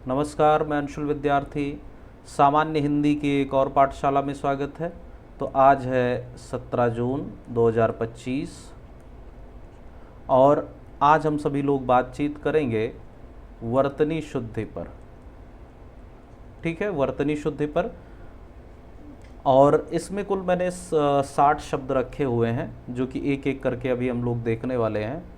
नमस्कार, मैं अंशुल विद्यार्थी। सामान्य हिंदी की एक और पाठशाला में स्वागत है। तो आज है 17 जून 2025 और आज हम सभी लोग बातचीत करेंगे वर्तनी शुद्धि पर। ठीक है, वर्तनी शुद्धि पर। और इसमें कुल मैंने 60 शब्द रखे हुए हैं जो कि एक एक करके अभी हम लोग देखने वाले हैं।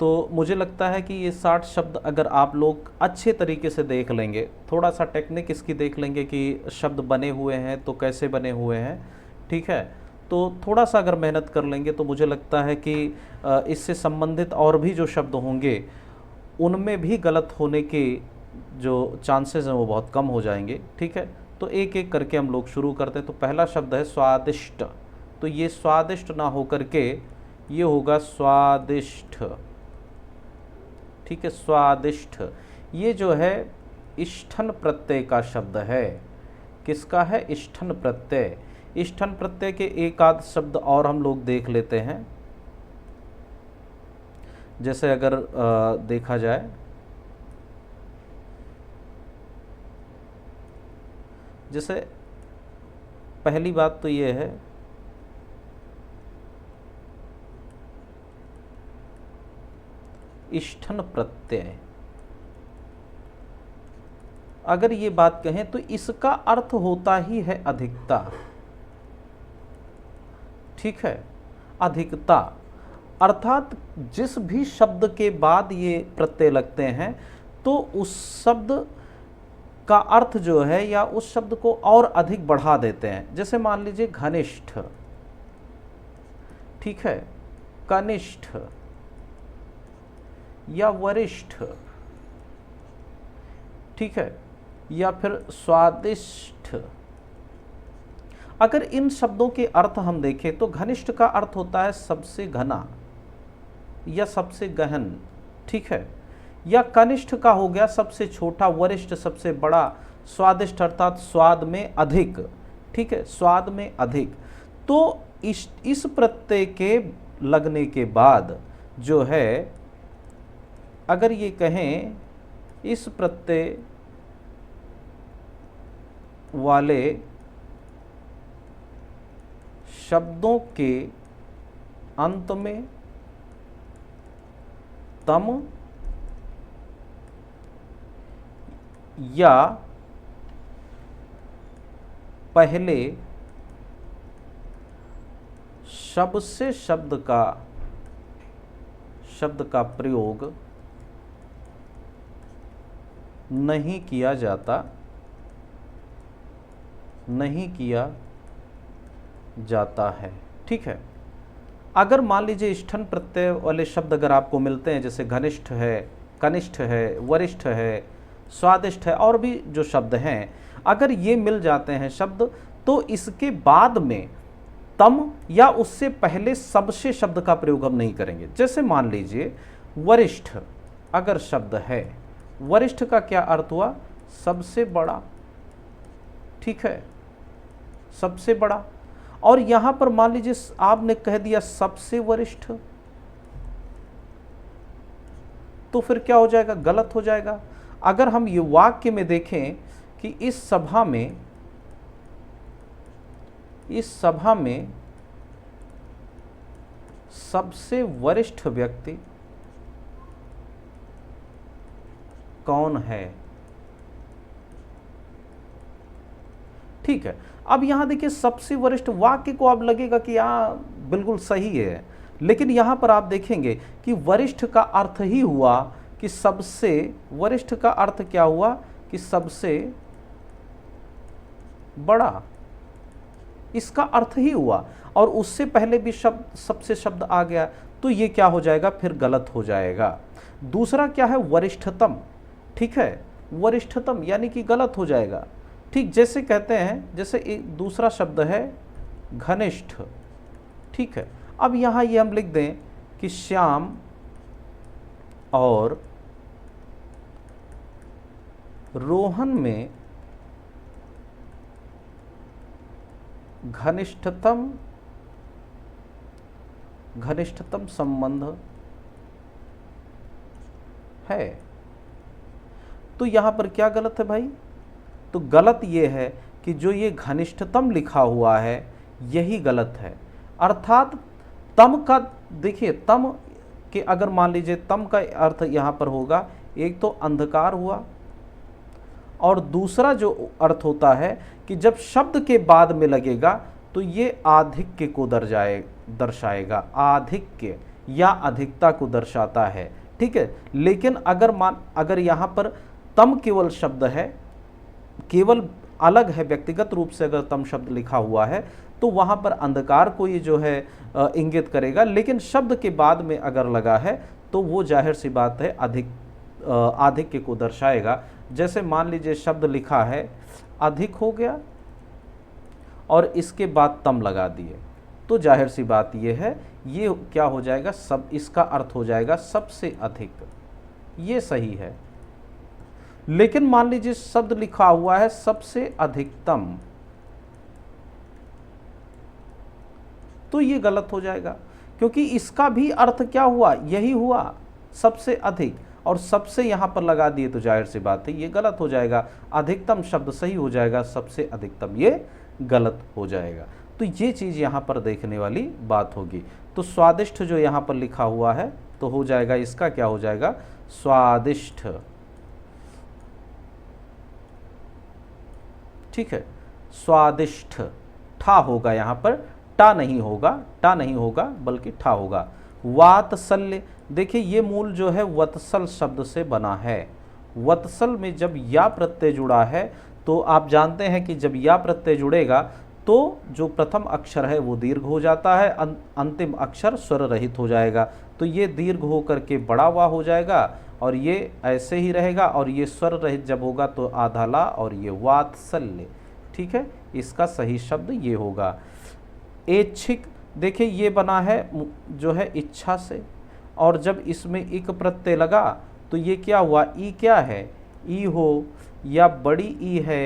तो मुझे लगता है कि ये 60 शब्द अगर आप लोग अच्छे तरीके से देख लेंगे, थोड़ा सा टेक्निक इसकी देख लेंगे कि शब्द बने हुए हैं तो कैसे बने हुए हैं, ठीक है, तो थोड़ा सा अगर मेहनत कर लेंगे तो मुझे लगता है कि इससे संबंधित और भी जो शब्द होंगे उनमें भी गलत होने के जो चांसेस हैं वो बहुत कम हो जाएंगे। ठीक है, तो एक एक करके हम लोग शुरू करते हैं। तो पहला शब्द है स्वादिष्ट। तो ये स्वादिष्ट ना होकर के ये होगा स्वादिष्ट। ठीक है, स्वादिष्ट। ये जो है इष्ठन प्रत्यय का शब्द है। किसका है? इष्ठन प्रत्यय। इष्ठन प्रत्यय के एक आध शब्द और हम लोग देख लेते हैं। जैसे अगर देखा जाए, जैसे पहली बात तो ये है इष्ठन प्रत्यय। अगर ये बात कहें तो इसका अर्थ होता ही है अधिकता। ठीक है, अधिकता अर्थात जिस भी शब्द के बाद ये प्रत्यय लगते हैं तो उस शब्द का अर्थ जो है या उस शब्द को और अधिक बढ़ा देते हैं। जैसे मान लीजिए घनिष्ठ, ठीक है, कनिष्ठ या वरिष्ठ, ठीक है, या फिर स्वादिष्ट। अगर इन शब्दों के अर्थ हम देखें तो घनिष्ठ का अर्थ होता है सबसे घना या सबसे गहन, ठीक है, या कनिष्ठ का हो गया सबसे छोटा, वरिष्ठ सबसे बड़ा, स्वादिष्ट अर्थात स्वाद में अधिक। ठीक है, स्वाद में अधिक। तो इस प्रत्यय के लगने के बाद जो है, अगर ये कहें इस प्रत्यय वाले शब्दों के अंत में तम या पहले शब्द का प्रयोग नहीं किया जाता है। ठीक है, अगर मान लीजिए इष्ठन प्रत्यय वाले शब्द अगर आपको मिलते हैं, जैसे घनिष्ठ है, कनिष्ठ है, वरिष्ठ है, स्वादिष्ट है, और भी जो शब्द हैं, अगर ये मिल जाते हैं शब्द, तो इसके बाद में तम या उससे पहले सबसे शब्द का प्रयोग हम नहीं करेंगे। जैसे मान लीजिए वरिष्ठ अगर शब्द है, वरिष्ठ का क्या अर्थ हुआ? सबसे बड़ा। ठीक है, सबसे बड़ा। और यहां पर मान लीजिए आपने कह दिया सबसे वरिष्ठ, तो फिर क्या हो जाएगा? गलत हो जाएगा। अगर हम ये वाक्य में देखें कि इस सभा में सबसे वरिष्ठ व्यक्ति कौन है? ठीक है, अब यहां देखिए सबसे वरिष्ठ, वाक्य को अब लगेगा कि बिल्कुल सही है, लेकिन यहां पर आप देखेंगे कि वरिष्ठ का अर्थ ही हुआ कि सबसे, वरिष्ठ का अर्थ क्या हुआ कि सबसे बड़ा, इसका अर्थ ही हुआ, और उससे पहले भी सबसे शब्द आ गया, तो ये क्या हो जाएगा? फिर गलत हो जाएगा। दूसरा क्या है? वरिष्ठतम। ठीक है, वरिष्ठतम यानी कि गलत हो जाएगा। ठीक, जैसे कहते हैं, जैसे एक दूसरा शब्द है घनिष्ठ। ठीक है, अब यहां ये हम लिख दें कि श्याम और रोहन में घनिष्ठतम संबंध है। तो यहाँ पर क्या गलत है भाई? तो गलत ये है कि जो ये घनिष्ठतम लिखा हुआ है यही गलत है। अर्थात तम का, देखिए तम के अगर मान लीजिए तम का अर्थ यहाँ पर होगा, एक तो अंधकार हुआ, और दूसरा जो अर्थ होता है कि जब शब्द के बाद में लगेगा तो ये आधिक्य को दर्शाएगा, आधिक्य या अधिकता को दर्शाता है, ठीक है। लेकिन अगर यहाँ पर तम केवल शब्द है, केवल अलग है, व्यक्तिगत रूप से अगर तम शब्द लिखा हुआ है तो वहाँ पर अंधकार को ये जो है इंगित करेगा। लेकिन शब्द के बाद में अगर लगा है तो वो जाहिर सी बात है आधिक्य को दर्शाएगा। जैसे मान लीजिए शब्द लिखा है अधिक हो गया और इसके बाद तम लगा दिए, तो जाहिर सी बात ये है, ये क्या हो जाएगा, सब इसका अर्थ हो जाएगा सबसे अधिक, ये सही है। लेकिन मान लीजिए शब्द लिखा हुआ है सबसे अधिकतम, तो ये गलत हो जाएगा, क्योंकि इसका भी अर्थ क्या हुआ, यही हुआ, सबसे अधिक, और सबसे यहां पर लगा दिए तो जाहिर सी बात है ये गलत हो जाएगा। अधिकतम शब्द सही हो जाएगा, सबसे अधिकतम ये गलत हो जाएगा। तो ये चीज यहां पर देखने वाली बात होगी। तो स्वादिष्ट जो यहां पर लिखा हुआ है तो हो जाएगा, इसका क्या हो जाएगा, स्वादिष्ट, ठीक है, स्वादिष्ट। ठा होगा यहां पर, टा नहीं होगा बल्कि ठा होगा। वात्सल्य, देखिए ये मूल जो है वत्सल शब्द से बना है। वत्सल में जब या प्रत्यय जुड़ा है तो आप जानते हैं कि जब या प्रत्यय जुड़ेगा तो जो प्रथम अक्षर है वो दीर्घ हो जाता है, अंतिम अक्षर स्वर रहित हो जाएगा। तो ये दीर्घ होकर के बड़ा वा हो जाएगा और ये ऐसे ही रहेगा, और ये स्वर रहित जब होगा तो आधा ला और ये वात्सल्य, ठीक है। इसका सही शब्द ये होगा। ऐच्छिक, देखिए ये बना है जो है इच्छा से, और जब इसमें इक प्रत्यय लगा तो ये क्या हुआ, ई क्या है, ई हो, या बड़ी ई है,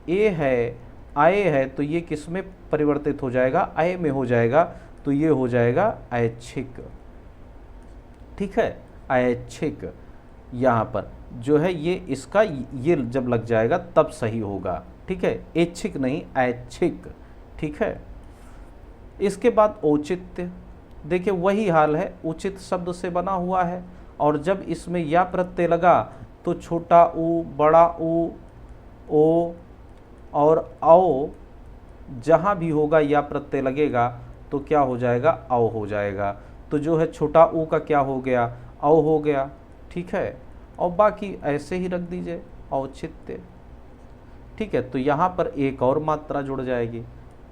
ए है, आए है, तो ये किस में परिवर्तित हो जाएगा, आए में हो जाएगा, तो ये हो जाएगा ऐच्छिक, ठीक है, ऐच्छिक। यहाँ पर जो है ये इसका ये जब लग जाएगा तब सही होगा, ठीक है, ऐच्छिक नहीं ऐच्छिक, ठीक है। इसके बाद औचित्य, देखिए वही हाल है, उचित शब्द से बना हुआ है, और जब इसमें या प्रत्यय लगा तो छोटा ऊ, बड़ा ऊ, ओ और औ, जहाँ भी होगा या प्रत्यय लगेगा तो क्या हो जाएगा, औ हो जाएगा। तो जो है छोटा ऊ का क्या हो गया, औ हो गया, ठीक है। और बाकी ऐसे ही रख दीजिए, औचित्य, ठीक है। तो यहाँ पर एक और मात्रा जुड़ जाएगी,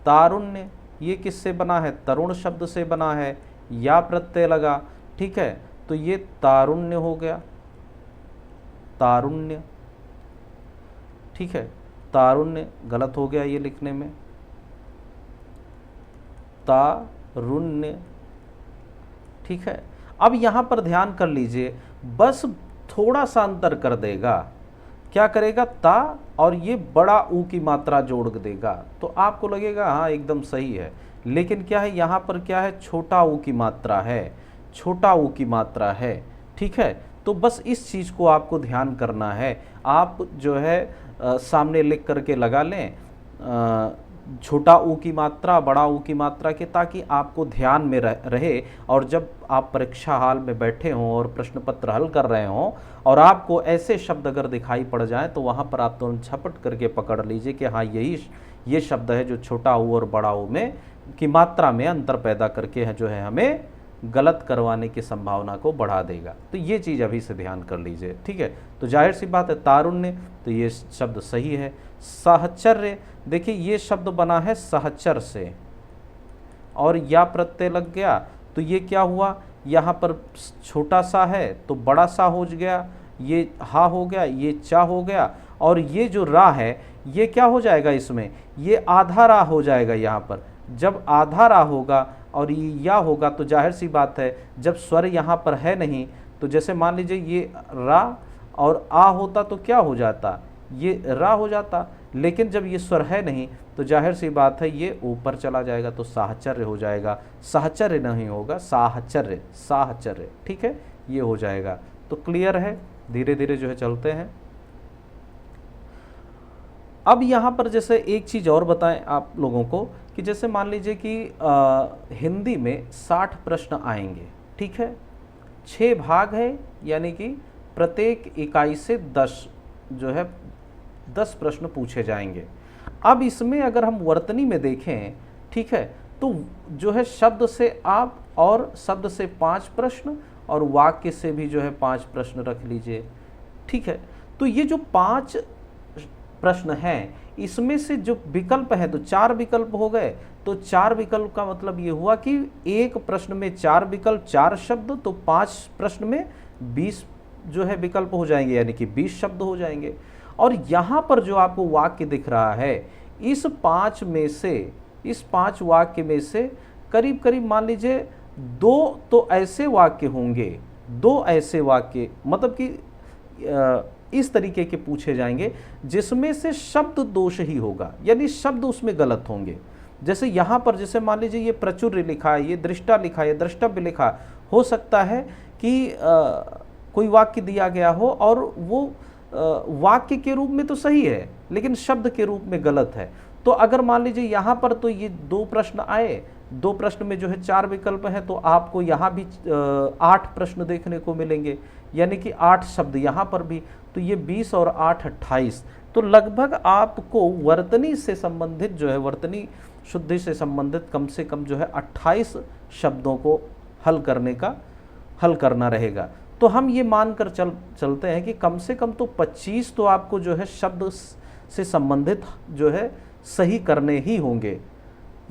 तारुण्य, ये किससे बना है, तरुण शब्द से बना है, या प्रत्यय लगा, ठीक है, तो ये तारुण्य हो गया, तारुण्य, ठीक है, तारुण्य गलत हो गया ये लिखने में, तारुण्य, ठीक है। अब यहाँ पर ध्यान कर लीजिए, बस थोड़ा सा अंतर कर देगा, क्या करेगा, ता और ये बड़ा ऊ की मात्रा जोड़ देगा, तो आपको लगेगा हाँ एकदम सही है। लेकिन क्या है, यहाँ पर क्या है, छोटा ऊ की मात्रा है, छोटा ऊ की मात्रा है, ठीक है। तो बस इस चीज़ को आपको ध्यान करना है। आप जो है सामने लिख करके लगा लें छोटा ऊ की मात्रा, बड़ा ऊ की मात्रा के, ताकि आपको ध्यान में रहे, और जब आप परीक्षा हाल में बैठे हों और प्रश्न पत्र हल कर रहे हों और आपको ऐसे शब्द अगर दिखाई पड़ जाएं तो वहाँ पर आप तुरंत झपट करके पकड़ लीजिए कि हाँ ये शब्द है जो छोटा ऊ और बड़ा ऊ में की मात्रा में अंतर पैदा करके है जो है हमें गलत करवाने की संभावना को बढ़ा देगा। तो ये चीज़ अभी से ध्यान कर लीजिए, ठीक है। तो जाहिर सी बात है तारुण्य, तो ये शब्द सही है। साहचर्य, देखिए ये शब्द बना है सहचर से, और या प्रत्यय लग गया तो ये क्या हुआ, यहाँ पर छोटा सा है तो बड़ा सा हो गया, ये हा हो गया, ये चा हो गया, और ये जो रा है ये क्या हो जाएगा, इसमें ये आधा रा हो जाएगा। यहाँ पर जब आधा रा होगा और ये या होगा तो जाहिर सी बात है जब स्वर यहाँ पर है नहीं, तो जैसे मान लीजिए ये रा और आ होता तो क्या हो जाता, ये रा हो जाता, लेकिन जब ये स्वर है नहीं तो जाहिर सी बात है ये ऊपर चला जाएगा, तो साहचर्य हो जाएगा, साहचर्य नहीं होगा, साहचर्य, साहचर्य, ठीक है, ये हो जाएगा। तो क्लियर है, धीरे धीरे जो है चलते हैं। अब यहाँ पर जैसे एक चीज़ और बताएं आप लोगों को कि जैसे मान लीजिए कि हिंदी में 60 प्रश्न आएंगे, ठीक है, 6 भाग है, यानी कि प्रत्येक इकाई से 10 जो है 10 प्रश्न पूछे जाएंगे। अब इसमें अगर हम वर्तनी में देखें, ठीक है, तो जो है शब्द से आप और शब्द से 5 प्रश्न और वाक्य से भी जो है 5 प्रश्न रख लीजिए, ठीक है। तो ये जो 5 प्रश्न हैं, इसमें से जो विकल्प है तो 4 विकल्प हो गए। तो 4 विकल्प का मतलब ये हुआ कि एक प्रश्न में 4 विकल्प, 4 शब्द, तो 5 प्रश्न में 20 जो है विकल्प हो जाएंगे, यानी कि 20 शब्द हो जाएंगे। और यहाँ पर जो आपको वाक्य दिख रहा है, इस 5 वाक्य में से करीब करीब मान लीजिए 2 तो ऐसे वाक्य होंगे, 2 ऐसे वाक्य मतलब कि इस तरीके के पूछे जाएंगे जिसमें से शब्द दोष ही होगा, यानी शब्द उसमें गलत होंगे। जैसे यहाँ पर जैसे मान लीजिए ये प्रचुर्य लिखा है, ये दृष्टा लिखा है, ये द्रष्टव्य लिखा, हो सकता है कि कोई वाक्य दिया गया हो और वो वाक्य के रूप में तो सही है लेकिन शब्द के रूप में गलत है। तो अगर मान लीजिए यहाँ पर तो ये 2 प्रश्न आए, 2 प्रश्न में जो है 4 विकल्प हैं, तो आपको यहाँ भी 8 प्रश्न देखने को मिलेंगे, यानी कि 8 शब्द यहाँ पर भी। तो ये 20 और 8 28, तो लगभग आपको वर्तनी से संबंधित जो है वर्तनी शुद्धि से संबंधित कम से कम जो है 28 शब्दों को हल करना रहेगा। तो हम ये मानकर चलते हैं कि कम से कम तो 25 तो आपको जो है शब्द से संबंधित जो है सही करने ही होंगे,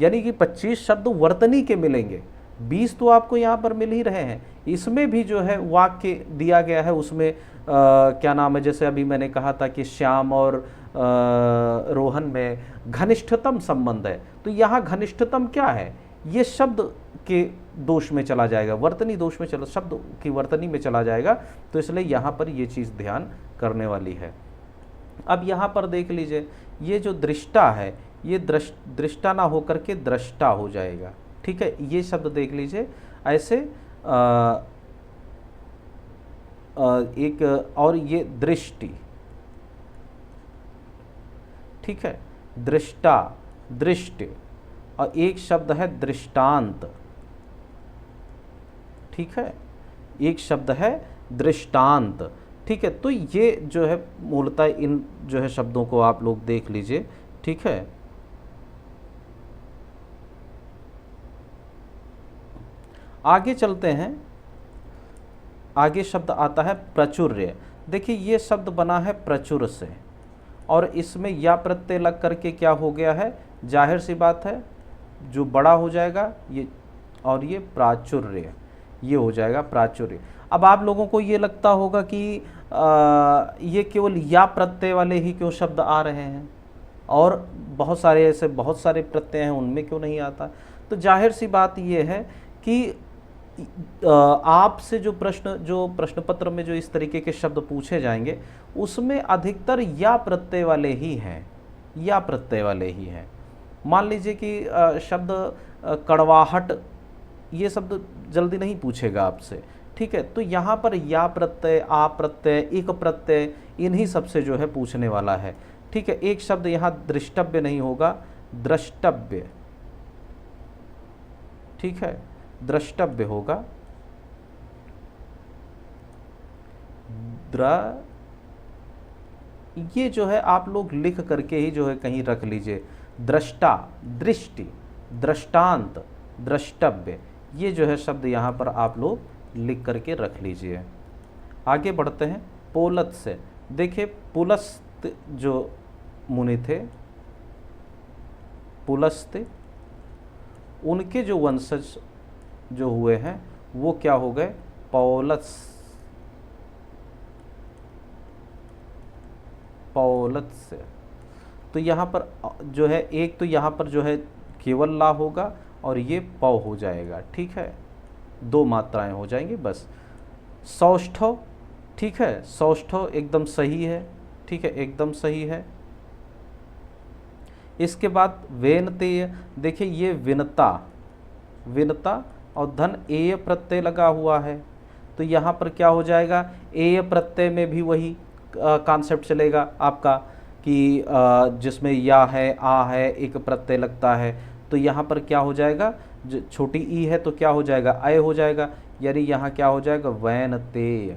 यानी कि 25 शब्द वर्तनी के मिलेंगे, 20 तो आपको यहाँ पर मिल ही रहे हैं। इसमें भी जो है वाक्य दिया गया है, उसमें क्या नाम है, जैसे अभी मैंने कहा था कि श्याम और रोहन में घनिष्ठतम संबंध है, तो यहाँ घनिष्ठतम क्या है, ये शब्द के दोष में चला जाएगा, वर्तनी दोष में चला, शब्द की वर्तनी में चला जाएगा। तो इसलिए यहाँ पर ये चीज़ ध्यान करने वाली है। अब यहाँ पर देख लीजिए, ये जो दृष्टा है ये दृष्टा ना होकर के दृष्टा हो जाएगा, ठीक है। ये शब्द देख लीजिए ऐसे एक और ये दृष्टि, ठीक है, दृष्टा, दृष्टि, और एक शब्द है दृष्टांत, ठीक है, एक शब्द है दृष्टांत, ठीक है। तो ये जो है मूलतः इन जो है शब्दों को आप लोग देख लीजिए, ठीक है। आगे चलते हैं, आगे शब्द आता है प्रचुर्य। देखिए ये शब्द बना है प्रचुर से और इसमें या प्रत्यय लग करके क्या हो गया है, जाहिर सी बात है जो बड़ा हो जाएगा ये, और ये प्राचुर्य, ये हो जाएगा प्राचुर्य। अब आप लोगों को ये लगता होगा कि ये केवल या प्रत्यय वाले ही क्यों शब्द आ रहे हैं और बहुत सारे ऐसे बहुत सारे प्रत्यय हैं उनमें क्यों नहीं आता। तो जाहिर सी बात ये है कि आपसे जो प्रश्न पत्र में जो इस तरीके के शब्द पूछे जाएंगे उसमें अधिकतर या प्रत्यय वाले ही हैं, या प्रत्यय वाले ही हैं। मान लीजिए कि शब्द कड़वाहट, ये शब्द जल्दी नहीं पूछेगा आपसे, ठीक है। तो यहाँ पर या प्रत्यय, आ प्रत्यय, इक प्रत्यय, इन्हीं सबसे जो है पूछने वाला है, ठीक है। एक शब्द यहाँ दृष्टव्य नहीं होगा, द्रष्टव्य, ठीक है, द्रष्टव्य होगा, ये जो है आप लोग लिख करके ही जो है कहीं रख लीजिए, दृष्टा, दृष्टि, दृष्टांत, द्रष्टव्य, ये जो है शब्द यहाँ पर आप लोग लिख करके रख लीजिए। आगे बढ़ते हैं पोलत से। देखिए पुलस्त जो मुनि थे, पुलस्त, उनके जो वंशज जो हुए हैं वो क्या हो गए, पौलत्स, पौलत्स। तो यहाँ पर जो है एक तो यहाँ पर जो है केवल ला होगा और ये पौ हो जाएगा, ठीक है, 2 मात्राएं हो जाएंगी बस। सौष्ठव, ठीक है, सौष्ठव एकदम सही है, ठीक है, एकदम सही है। इसके बाद वेनतेय, देखिए ये विनता, विनता और धन एय प्रत्यय लगा हुआ है, तो यहाँ पर क्या हो जाएगा, एय प्रत्यय में भी वही कॉन्सेप्ट चलेगा आपका कि जिसमें या है, आ है, एक प्रत्यय लगता है, तो यहाँ पर क्या हो जाएगा, जो छोटी ई है तो क्या हो जाएगा, अय हो जाएगा, यानी यहाँ क्या हो जाएगा, वैनतेय।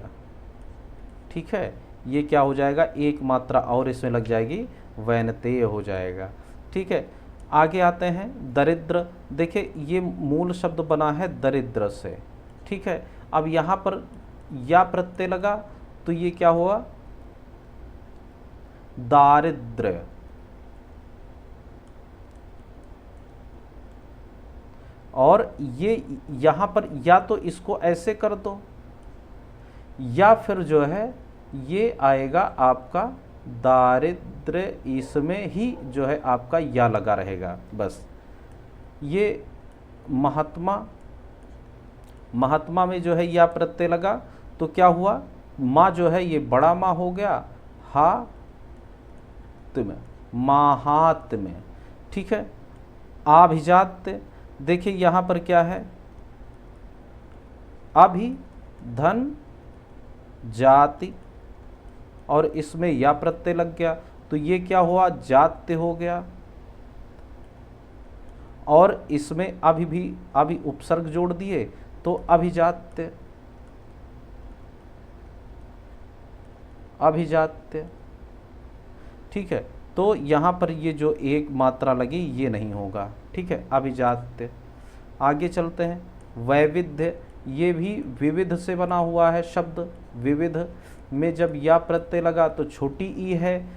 ठीक है, ये क्या हो जाएगा, एक मात्रा और इसमें लग जाएगी, वैनतेय हो जाएगा। ठीक है, आगे आते हैं दरिद्र। देखिए ये मूल शब्द बना है दरिद्र से। ठीक है, अब यहाँ पर या प्रत्यय लगा तो ये क्या हुआ, दारिद्र्य। और ये यहाँ पर या तो इसको ऐसे कर दो, या फिर जो है ये आएगा आपका दारिद्र्य, इसमें ही जो है आपका या लगा रहेगा बस। ये महात्मा, महात्मा में जो है या प्रत्यय लगा तो क्या हुआ, माँ जो है ये बड़ा माँ हो गया, हा तुम, महात्म्य। ठीक है, आभिजात्य, देखिए यहाँ पर क्या है, अभि धन जाति, और इसमें या प्रत्यय लग गया तो ये क्या हुआ, जात्य हो गया। और इसमें अभी उपसर्ग जोड़ दिए तो अभिजात्य, अभिजात्य। ठीक है, तो यहाँ पर ये जो एक मात्रा लगी ये नहीं होगा। ठीक है, अभिजात्य। आगे चलते हैं, वैविध्य, ये भी विविध से बना हुआ है शब्द। विविध में जब या प्रत्यय लगा तो छोटी ई है,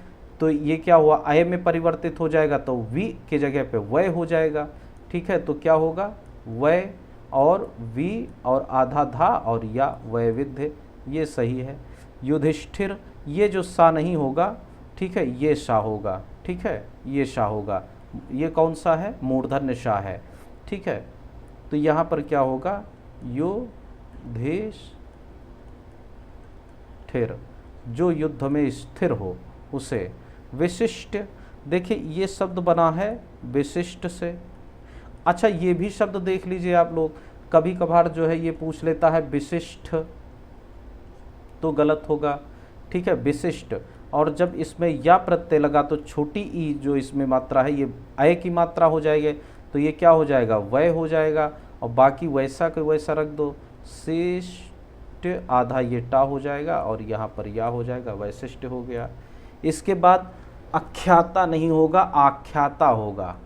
तो ये क्या हुआ, अय में परिवर्तित हो जाएगा, तो वी के जगह पे वय हो जाएगा। ठीक है, तो क्या होगा, वय और वी और आधा धा और या, वैविध्य, ये सही है। युधिष्ठिर, ये जो सा नहीं होगा, ठीक है, ये शा होगा। ठीक है, ये शा होगा, ये कौन सा है, मूर्धन्य शा है। ठीक है, तो यहाँ पर क्या होगा, युधिष्ठिर, जो युद्ध में स्थिर हो उसे। विशिष्ट, देखिए ये शब्द बना है विशिष्ट से। अच्छा, ये भी शब्द देख लीजिए आप लोग, कभी कभार जो है ये पूछ लेता है विशिष्ट, तो गलत होगा। ठीक है, विशिष्ट, और जब इसमें या प्रत्यय लगा तो छोटी ई जो इसमें मात्रा है ये अय की मात्रा हो जाएगी, तो ये क्या हो जाएगा, वय हो जाएगा, और बाकी वैसा के वैसा रख दो। शिष्ट, आधा ये टा हो जाएगा और यहाँ पर या हो जाएगा, वैशिष्ट हो गया। इसके बाद अख्याता नहीं होगा, आख्याता होगा।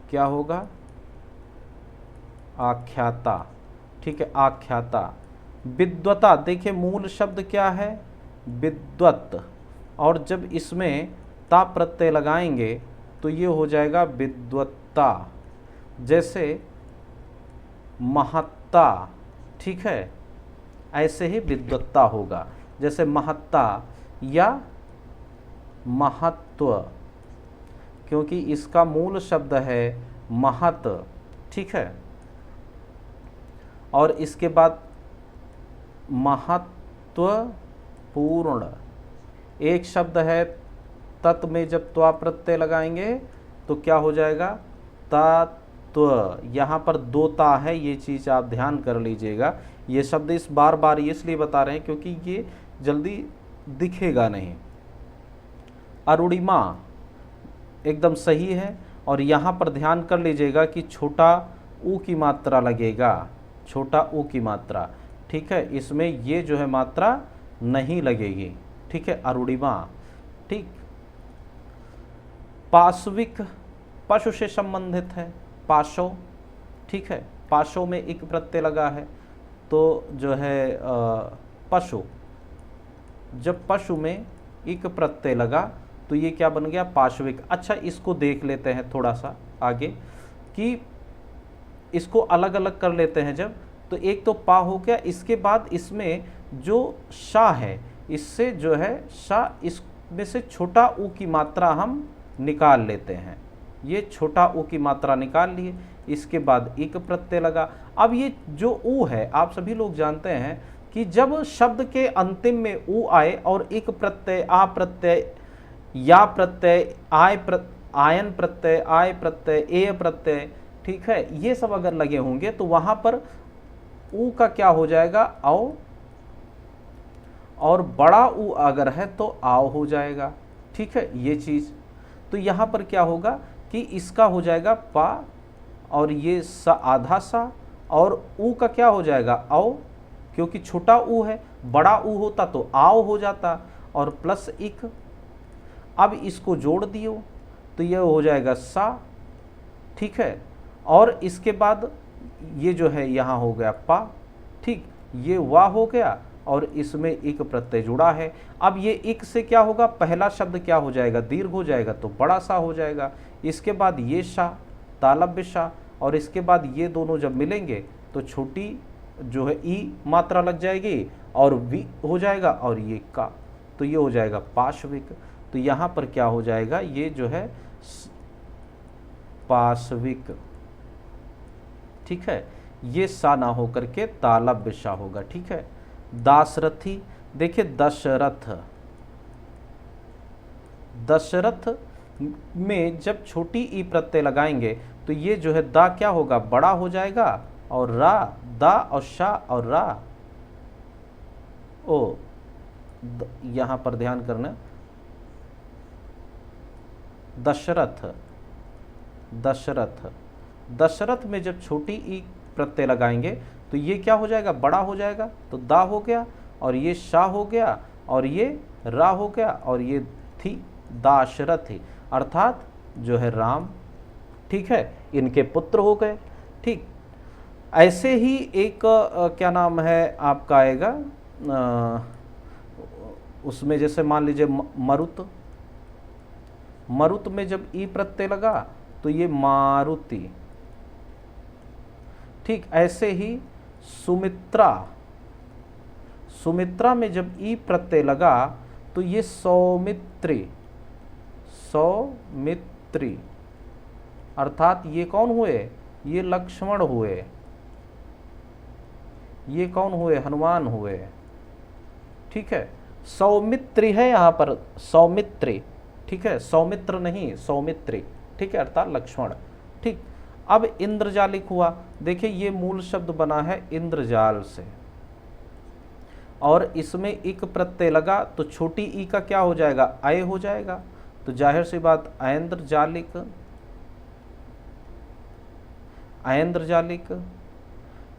क्या होगा, आख्याता। ठीक है, आख्याता। विद्वता, देखिए मूल शब्द क्या है, विद्वत, और जब इसमें ता प्रत्यय लगाएंगे तो ये हो जाएगा विद्वत्ता। जैसे महत्ता, ठीक है, ऐसे ही विद्वत्ता होगा। जैसे महत्ता या महत्व, क्योंकि इसका मूल शब्द है महत। ठीक है, और इसके बाद महत्वपूर्ण, एक शब्द है, तत् में जब त्वा प्रत्यय लगाएंगे तो क्या हो जाएगा, तत्व। यहाँ पर दो ता है, ये चीज़ आप ध्यान कर लीजिएगा। ये शब्द इस बार बार इसलिए बता रहे हैं क्योंकि ये जल्दी दिखेगा नहीं। अरुणिमा एकदम सही है, और यहाँ पर ध्यान कर लीजिएगा कि छोटा ऊ की मात्रा लगेगा, छोटा ऊ की मात्रा। ठीक है, इसमें ये जो है मात्रा नहीं लगेगी। ठीक है, अरुणिमा। ठीक, पाशविक, पशु से संबंधित है, पाशो। ठीक है, पाशो में एक प्रत्यय लगा है तो जो है पशु, जब पशु में एक प्रत्यय लगा तो ये क्या बन गया, पाशविक। अच्छा, इसको देख लेते हैं थोड़ा सा आगे कि इसको अलग अलग कर लेते हैं जब, तो एक तो पा हो गया, इसके बाद इसमें जो शा है, इससे जो है शा, इसमें से छोटा ऊ की मात्रा हम निकाल लेते हैं। ये छोटा ऊ की मात्रा निकाल लिए, इसके बाद एक प्रत्यय लगा। अब ये जो ऊ है, आप सभी लोग जानते हैं कि जब शब्द के अंतिम में ऊ आए और एक प्रत्यय, आ प्रत्यय, या प्रत्यय, आयन प्रत्यय, आय प्रत्यय, ए प्रत्यय, ठीक है, ये सब अगर लगे होंगे तो वहां पर ऊ का क्या हो जाएगा, औ, और बड़ा ऊ अगर है तो आओ हो जाएगा। ठीक है, ये चीज़। तो यहाँ पर क्या होगा कि इसका हो जाएगा पा, और ये सा आधा सा, और ऊ का क्या हो जाएगा औ, क्योंकि छोटा ऊ है, बड़ा ऊ होता तो आओ हो जाता, और प्लस इक। अब इसको जोड़ दियो तो यह हो जाएगा सा, ठीक है। और इसके बाद ये जो है यहाँ हो गया पा, ठीक, ये वा हो गया, और इसमें इक प्रत्यय जुड़ा है। अब ये इक से क्या होगा, पहला शब्द क्या हो जाएगा, दीर्घ हो जाएगा तो बड़ा सा हो जाएगा। इसके बाद ये शा, तालव्य शा, और इसके बाद ये दोनों जब मिलेंगे तो छोटी जो है ई मात्रा लग जाएगी, और वी हो जाएगा, और ये का, तो ये हो जाएगा पाशविक। तो यहाँ पर क्या हो जाएगा, ये जो है पाशविक, ठीक है। ये सा ना हो करके तालव्य शा होगा, ठीक है। दाशरथी, देखिए दशरथ, दशरथ में जब छोटी ई प्रत्यय लगाएंगे तो ये जो है दा क्या होगा, बड़ा हो जाएगा, और रा, दा और शा और रा, ओ यहां पर ध्यान करना, दशरथ, दशरथ, दशरथ में जब छोटी ई प्रत्यय लगाएंगे तो ये क्या हो जाएगा, बड़ा हो जाएगा, तो दा हो गया, और ये शा हो गया, और ये रा हो गया, और ये थी दाशरथी, अर्थात जो है राम, ठीक है, इनके पुत्र हो गए, ठीक। ऐसे ही एक क्या नाम है आपका आएगा, उसमें जैसे मान लीजिए मरुत, मरुत में जब ई प्रत्यय लगा तो ये मारुति, ठीक। ऐसे ही सुमित्रा, सुमित्रा में जब ई प्रत्यय लगा तो ये सौमित्री, सौमित्री, अर्थात ये कौन हुए, ये लक्ष्मण हुए, ये कौन हुए, हनुमान हुए, ठीक है। सौमित्री है यहाँ पर, सौमित्री, ठीक है, सौमित्र नहीं, सौमित्री, ठीक है, अर्थात लक्ष्मण, ठीक। अब इंद्रजालिक हुआ, देखिए ये मूल शब्द बना है इंद्रजाल से, और इसमें इक प्रत्यय लगा तो छोटी ई का क्या हो जाएगा, अय हो जाएगा, तो जाहिर सी बात ऐन्द्रजालिक, ऐन्द्रजालिक।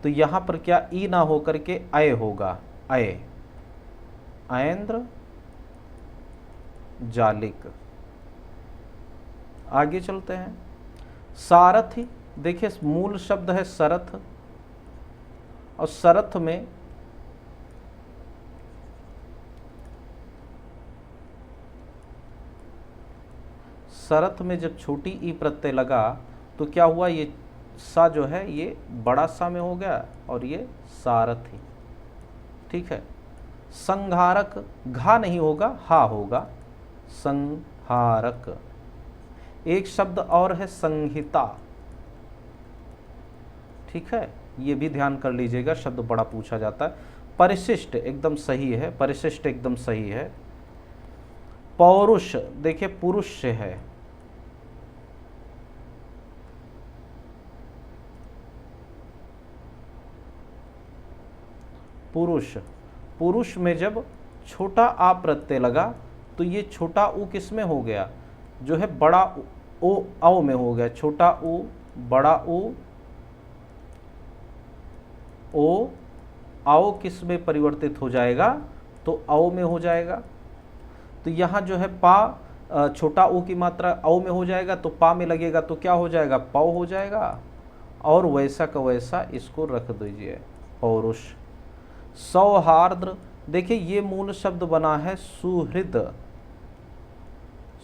तो यहां पर क्या ई ना हो करके अय होगा, अय, ऐन्द्र जालिक। आगे चलते हैं, सारथी, देखिए मूल शब्द है सरथ, और सरथ में सरथ में जब छोटी ई प्रत्यय लगा तो क्या हुआ, ये सा जो है ये बड़ा सा में हो गया, और ये सारथी, ठीक है। संहारक, घा नहीं होगा, हा होगा, संहारक। एक शब्द और है संहिता, ठीक है, ये भी ध्यान कर लीजिएगा, शब्द बड़ा पूछा जाता है। परिशिष्ट एकदम सही है, परिशिष्ट एकदम सही है। पौरुष, देखिए पुरुष से है, पुरुष, पुरुष में जब छोटा आ प्रत्यय लगा तो ये छोटा ऊ किस में हो गया, जो है बड़ा ओ औ में हो गया, छोटा ऊ बड़ा ऊ, ओ आओ किस में परिवर्तित हो जाएगा, तो औ में हो जाएगा। तो यहाँ जो है पा, छोटा ऊ की मात्रा औ में हो जाएगा तो पा में लगेगा तो क्या हो जाएगा, पौ हो जाएगा, और वैसा का वैसा इसको रख दीजिए, पौरुष। सौहार्द्र, देखिए ये मूल शब्द बना है सुहृद,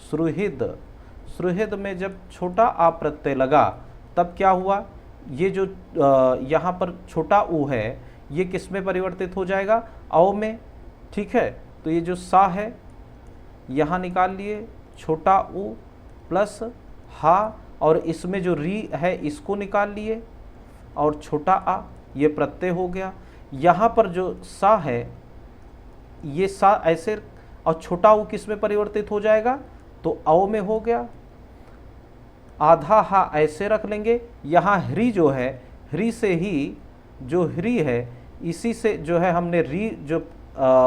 सुहृद, सुहृद में जब छोटा आ प्रत्यय लगा तब क्या हुआ, ये जो यहाँ पर छोटा ऊ है ये किस में परिवर्तित हो जाएगा, औ में, ठीक है। तो ये जो सा है यहाँ निकाल लिए, छोटा ऊ प्लस हा, और इसमें जो री है इसको निकाल लिए, और छोटा आ ये प्रत्यय हो गया। यहाँ पर जो सा है ये सा ऐसे, और छोटा ऊ किस में परिवर्तित हो जाएगा, तो औ में हो गया। आधा हा ऐसे रख लेंगे, यहाँ ह्री जो है, ह्री से ही जो ह्री है इसी से जो है हमने री जो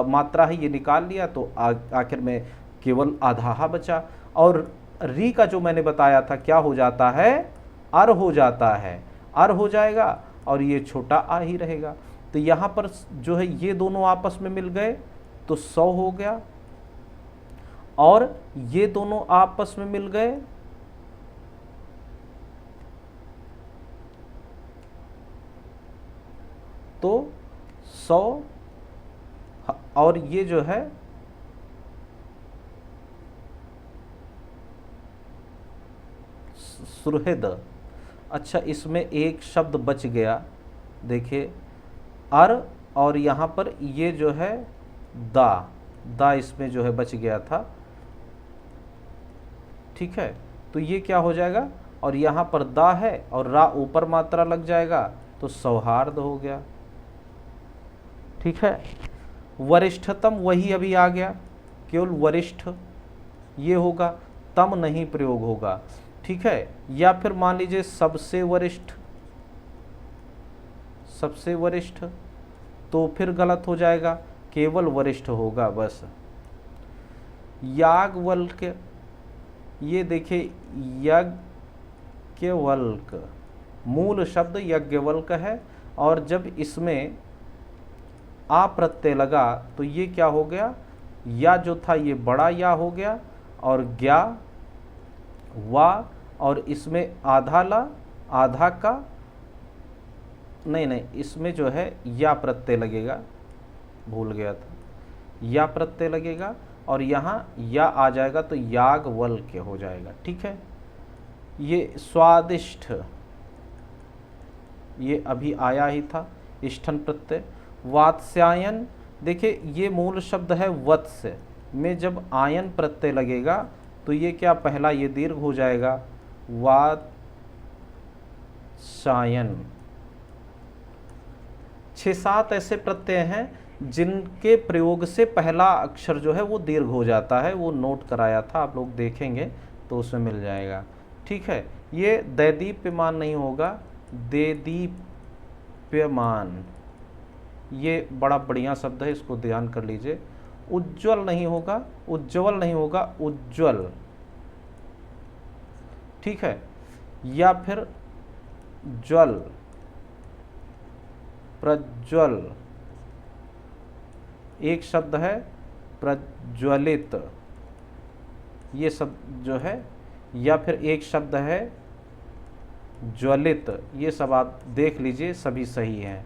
मात्रा है ये निकाल लिया, तो आखिर में केवल आधा बचा। और री का जो मैंने बताया था क्या हो जाता है, अर हो जाता है, अर हो जाएगा और ये छोटा आ ही रहेगा। तो यहाँ पर जो है ये दोनों आपस में मिल गए तो 100 हो गया, और ये दोनों आपस में मिल गए तो 100, और ये जो है सुहृद। अच्छा, इसमें एक शब्द बच गया, देखिए अर, और यहाँ पर ये जो है दा, दा इसमें जो है बच गया था। ठीक है, तो ये क्या हो जाएगा, और यहाँ पर दा है और रा ऊपर मात्रा लग जाएगा तो सौहार्द हो गया। ठीक है, वरिष्ठतम वही अभी आ गया, केवल वरिष्ठ ये होगा, तम नहीं प्रयोग होगा। ठीक है, या फिर मान लीजिए सबसे वरिष्ठ, सबसे वरिष्ठ तो फिर गलत हो जाएगा, केवल वरिष्ठ होगा बस। याज्ञवल्क्य, ये देखिए यज्ञवल्क, मूल शब्द यज्ञवल्क है, और जब इसमें आ प्रत्यय लगा तो ये क्या हो गया, या जो था ये बड़ा या हो गया, और ज्ञा वा, और इसमें आधा ला, आधा का नहीं, इसमें जो है या प्रत्यय लगेगा, भूल गया था, या प्रत्यय लगेगा और यहाँ या आ जाएगा तो याज्ञवल्क्य हो जाएगा। ठीक है, ये स्वादिष्ट, ये अभी आया ही था, इष्ठन प्रत्यय। वात्स्यायन, देखिए ये मूल शब्द है वत्स्य में जब आयन प्रत्यय लगेगा तो ये क्या, पहला ये दीर्घ हो जाएगा, वात्स्यायन। 6-7 ऐसे प्रत्यय हैं जिनके प्रयोग से पहला अक्षर जो है वो दीर्घ हो जाता है, वो नोट कराया था, आप लोग देखेंगे तो उसमें मिल जाएगा। ठीक है, ये दैदीप्यमान नहीं होगा, देदीप्यमान, ये बड़ा बढ़िया शब्द है, इसको ध्यान कर लीजिए। उज्ज्वल नहीं होगा, उज्ज्वल नहीं होगा, उज्ज्वल। ठीक है, या फिर ज्वल, प्रज्वल, एक शब्द है प्रज्वलित, ये सब जो है, या फिर एक शब्द है ज्वलित, ये सब आप देख लीजिए सभी सही हैं।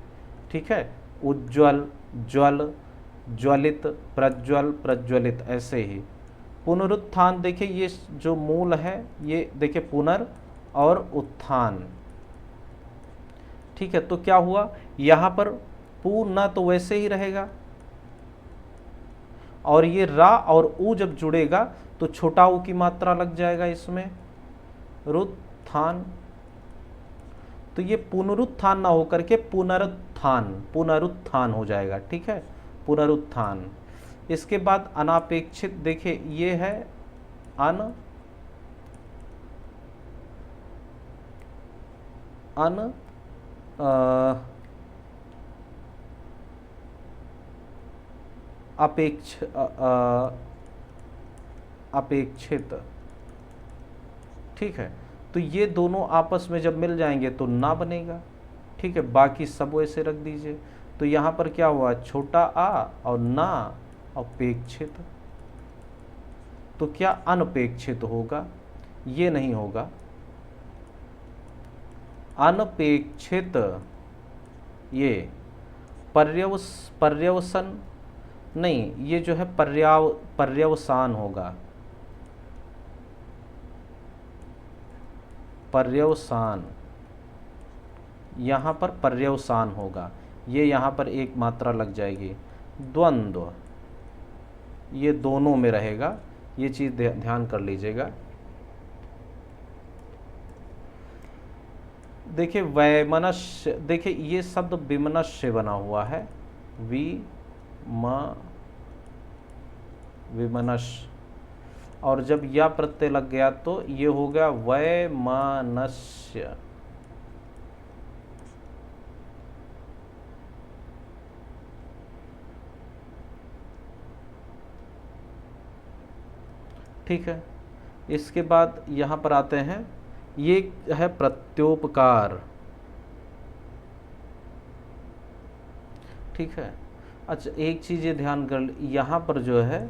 ठीक है, उज्ज्वल, ज्वल, ज्वलित, प्रज्वल, प्रज्वलित, ऐसे ही। पुनरुत्थान, देखिए ये जो मूल है ये देखिए पुनर और उत्थान। ठीक है, तो क्या हुआ, यहाँ पर पू न तो वैसे ही रहेगा, और ये रा और ऊ जब जुड़ेगा तो छोटा ऊ की मात्रा लग जाएगा इसमें, रुत्थान। तो ये पुनरुत्थान ना होकर के पुनरुत्थान, पुनरुत्थान हो जाएगा। ठीक है, पुनरुत्थान। इसके बाद अनापेक्षित, देखिए ये है अन, अन अपेक्षित। ठीक है, तो ये दोनों आपस में जब मिल जाएंगे तो ना बनेगा। ठीक है, बाकी सब वैसे रख दीजिए। तो यहाँ पर क्या हुआ, छोटा आ और ना अपेक्षित, तो क्या अनपेक्षित होगा, ये नहीं होगा, अनपेक्षित। ये पर्यवसन नहीं, ये जो है पर्यवसान होगा, पर्यवसान, यहाँ पर पर्यवसान होगा, ये यहाँ पर एक मात्रा लग जाएगी। द्वंद्व, ये दोनों में रहेगा, ये चीज़ ध्यान कर लीजिएगा। देखिए वैमनस्य, देखिए ये शब्द विमनस्य बना हुआ है, विमनस्य, और जब या प्रत्यय लग गया तो ये हो गया वैमनस्य। ठीक है। इसके बाद यहाँ पर आते हैं, ये है प्रत्योपकार। ठीक है। अच्छा, एक चीज़ ये ध्यान कर, यहाँ पर जो है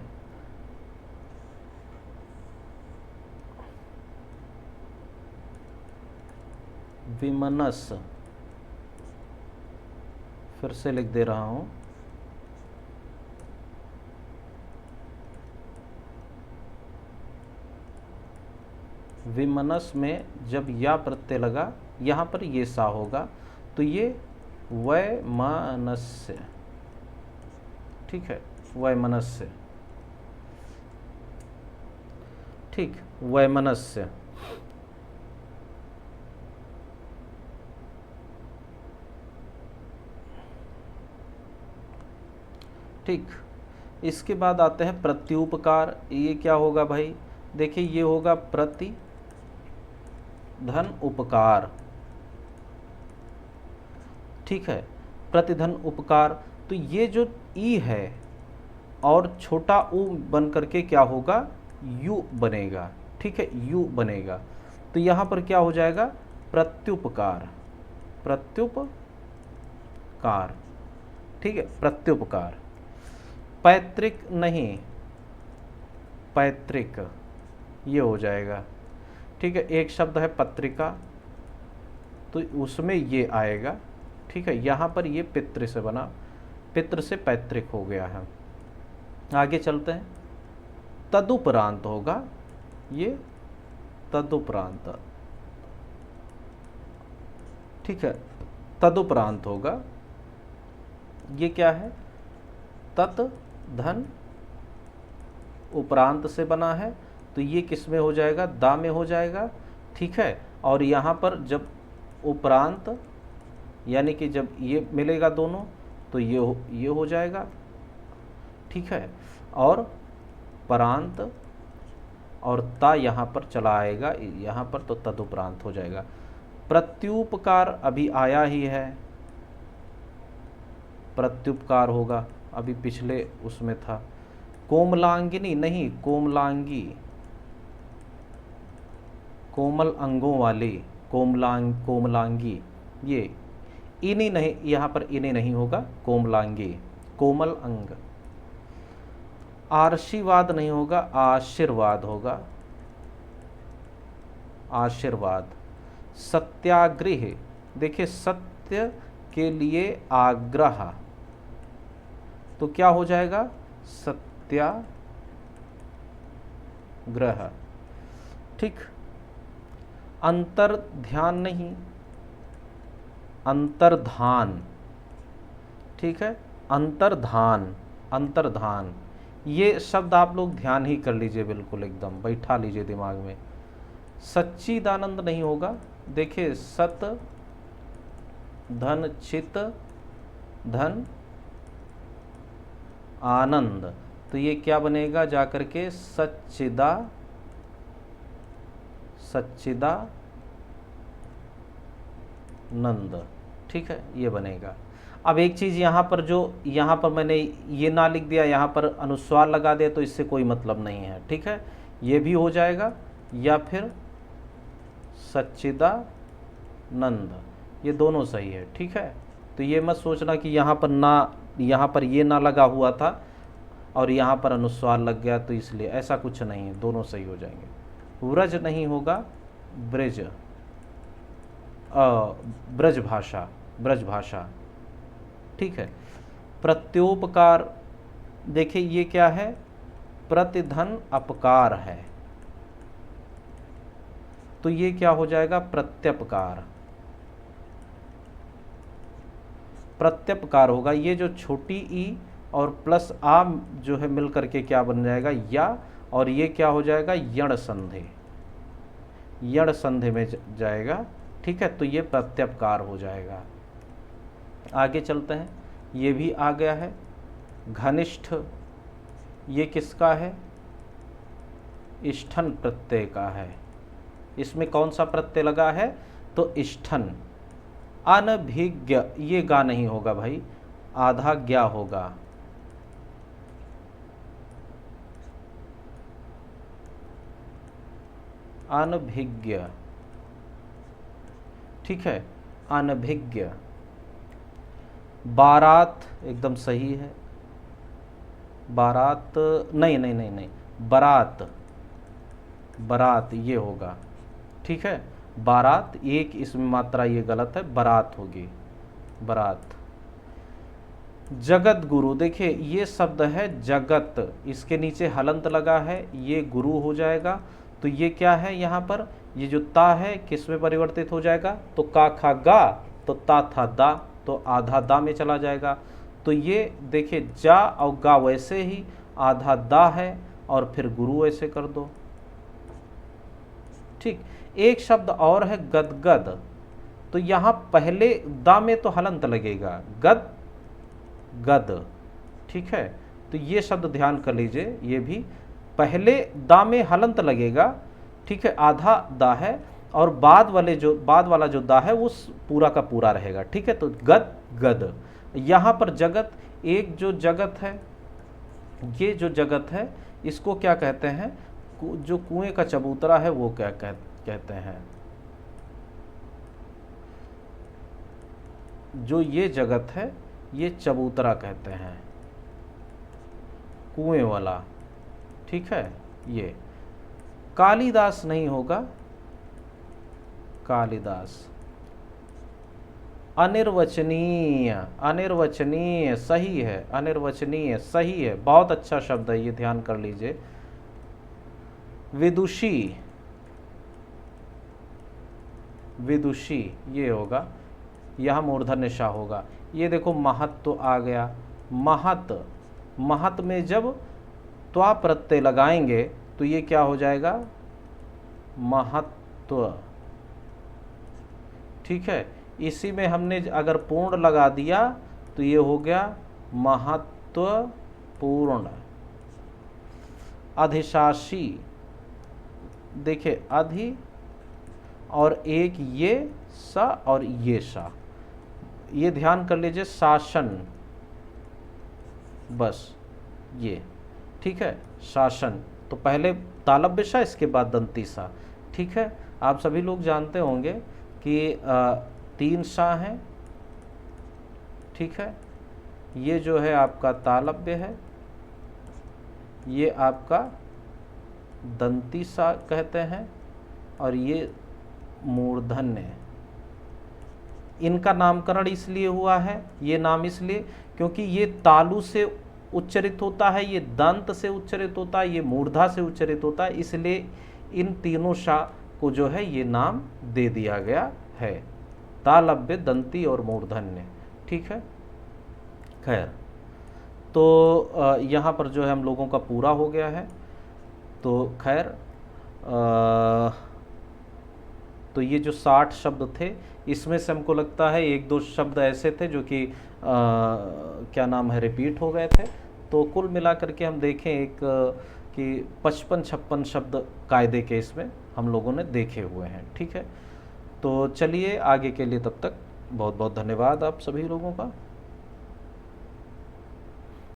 विमनस, फिर से लिख दे रहा हूँ, विमनस में जब या प्रत्यय लगा, यहाँ पर ये सा होगा, तो ये वैमनस्य। ठीक है, वैमनस्य। ठीक, वैमनस्य। ठीक, इसके बाद आते हैं प्रत्युपकार। ये क्या होगा भाई, देखिए ये होगा प्रति धन उपकार। ठीक है, प्रतिधन उपकार। तो ये जो ई है और छोटा ऊ बन करके क्या होगा, यू बनेगा। ठीक है, यू बनेगा। तो यहाँ पर क्या हो जाएगा, प्रत्युपकार। प्रत्युपकार। ठीक है, प्रत्युपकार। पैतृक नहीं, पैतृक ये हो जाएगा। ठीक है, एक शब्द है पत्रिका, तो उसमें ये आएगा। ठीक है, यहाँ पर ये पितृ से बना, पितृ से पैतृक हो गया है। आगे चलते हैं, तदुपरांत होगा, ये तदुपरांत। ठीक है, तदुपरांत होगा। ये क्या है, तत् धन उपरांत से बना है, तो ये किस में हो जाएगा, दा में हो जाएगा। ठीक है, और यहाँ पर जब उपरांत यानी कि जब ये मिलेगा दोनों, तो ये हो जाएगा। ठीक है, और परांत और ता यहाँ पर चला आएगा, यहाँ पर तो तदुपरांत हो जाएगा। प्रत्युपकार अभी आया ही है, प्रत्युपकार होगा, अभी पिछले उसमें था। कोमलांगिनी नहीं, कोमलांगी, कोमल अंगों वाली, कोमलांगी। ये इन्हीं नहीं, यहाँ पर इन्हीं नहीं होगा, कोमलांगी, कोमल अंग। आशीर्वाद नहीं होगा, आशीर्वाद होगा, आशीर्वाद। सत्याग्रह, देखिए सत्य के लिए आग्रह, तो क्या हो जाएगा, सत्याग्रह। ठीक, अंतर ध्यान नहीं, अंतर्धान। ठीक है, अंतर्धान, अंतर्धान। ये शब्द आप लोग ध्यान ही कर लीजिए, बिल्कुल एकदम बैठा लीजिए दिमाग में। सच्चिदानंद नहीं होगा, देखिए सत धन चित धन आनंद, तो ये क्या बनेगा जाकर के, सच्चिदानंद। ठीक है, ये बनेगा। अब एक चीज़ यहाँ पर, जो यहाँ पर मैंने ये ना लिख दिया, यहाँ पर अनुस्वार लगा दिया, तो इससे कोई मतलब नहीं है। ठीक है, ये भी हो जाएगा, या फिर सच्चिदानंद, ये दोनों सही है। ठीक है, तो ये मत सोचना कि यहाँ पर ना, यहाँ पर ये ना लगा हुआ था और यहाँ पर अनुस्वार लग गया, तो इसलिए, ऐसा कुछ नहीं है, दोनों सही हो जाएंगे। व्रज नहीं होगा, ब्रज, ब्रज भाषा, ब्रज भाषा। ठीक है, प्रत्योपकार, देखिए ये क्या है, प्रतिधन अपकार है, तो ये क्या हो जाएगा, प्रत्यपकार। प्रत्यपकार होगा, ये जो छोटी ई और प्लस आ जो है मिल करके क्या बन जाएगा, या, और ये क्या हो जाएगा, यण संधि, यण संधि में जाएगा। ठीक है, तो ये प्रत्यपकार हो जाएगा। आगे चलते हैं, ये भी आ गया है। घनिष्ठ, ये किसका है, इष्ठन प्रत्यय का है। इसमें कौन सा प्रत्यय लगा है, तो इष्ठन। अनभिज्ञ, ये गा नहीं होगा भाई, आधा ज्ञा होगा। अनभिज्ञ, ठीक है, अनभिज्ञ। बारात एकदम सही है, बारात नहीं नहीं नहीं नहीं, बारात, बारात ये होगा, ठीक है, बारात, एक इसमें मात्रा ये गलत है, बारात होगी, बारात। जगत गुरु, देखिए ये शब्द है जगत, इसके नीचे हलंत लगा है, ये गुरु हो जाएगा। तो ये क्या है, यहाँ पर ये जो ता है किस में परिवर्तित हो जाएगा, तो का खा गा, तो ता था दा, तो आधा दा में चला जाएगा। तो ये देखिए जा और गा वैसे ही, आधा दा है और फिर गुरु ऐसे कर दो, ठीक। एक शब्द और है गदगद, तो यहाँ पहले दा में तो हलंत लगेगा, गद गद, ठीक है। तो ये शब्द ध्यान कर लीजिए, ये भी पहले दा में हलंत लगेगा, ठीक है, आधा दा है, और बाद वाला जो दा है वो पूरा का पूरा रहेगा, ठीक है। तो गद गद। यहाँ पर जगत, एक जो जगत है, ये जो जगत है इसको क्या कहते हैं, जो कुएं का चबूतरा है वो क्या कहते हैं, जो ये जगत है ये चबूतरा कहते हैं, कुएं वाला, ठीक है। ये कालिदास नहीं होगा, कालिदास। अनिर्वचनीय, अनिर्वचनीय सही है, अनिर्वचनीय सही है, बहुत अच्छा शब्द है ये, ध्यान कर लीजिए। विदुषी, विदुषी ये होगा, यह मूर्धन्य शाह होगा। ये देखो महत्व आ गया, महत, महत में जब त्वा प्रत्यय लगाएंगे तो ये क्या हो जाएगा, महत्व, ठीक है। इसी में हमने अगर पूर्ण लगा दिया तो ये हो गया महत्वपूर्ण। अधिशासी, देखिए अधि और एक ये सा और ये सा, ये ध्यान कर लीजिए, शासन, बस ये, ठीक है, शासन। तो पहले तालव्य सा, इसके बाद दंती सा, ठीक है। आप सभी लोग जानते होंगे कि 3 सा हैं, ठीक है। ये जो है आपका तालव्य है, ये आपका दंती सा कहते हैं, और ये मूर्धन्य। इनका नामकरण इसलिए हुआ है, ये नाम इसलिए क्योंकि ये तालु से उच्चरित होता है, ये दंत से उच्चरित होता है, ये मूर्धा से उच्चरित होता है, इसलिए इन तीनों शा को जो है ये नाम दे दिया गया है, तालव्य, दंती और मूर्धन्य, ठीक है। खैर, तो यहाँ पर जो है हम लोगों का पूरा हो गया है। तो खैर, तो ये जो 60 शब्द थे, इसमें से हमको लगता है 1-2 शब्द ऐसे थे जो कि क्या नाम है, रिपीट हो गए थे। तो कुल मिला करके हम देखें एक कि 55-56 शब्द कायदे के इसमें हम लोगों ने देखे हुए हैं, ठीक है। तो चलिए आगे के लिए तब तक बहुत बहुत धन्यवाद आप सभी लोगों का।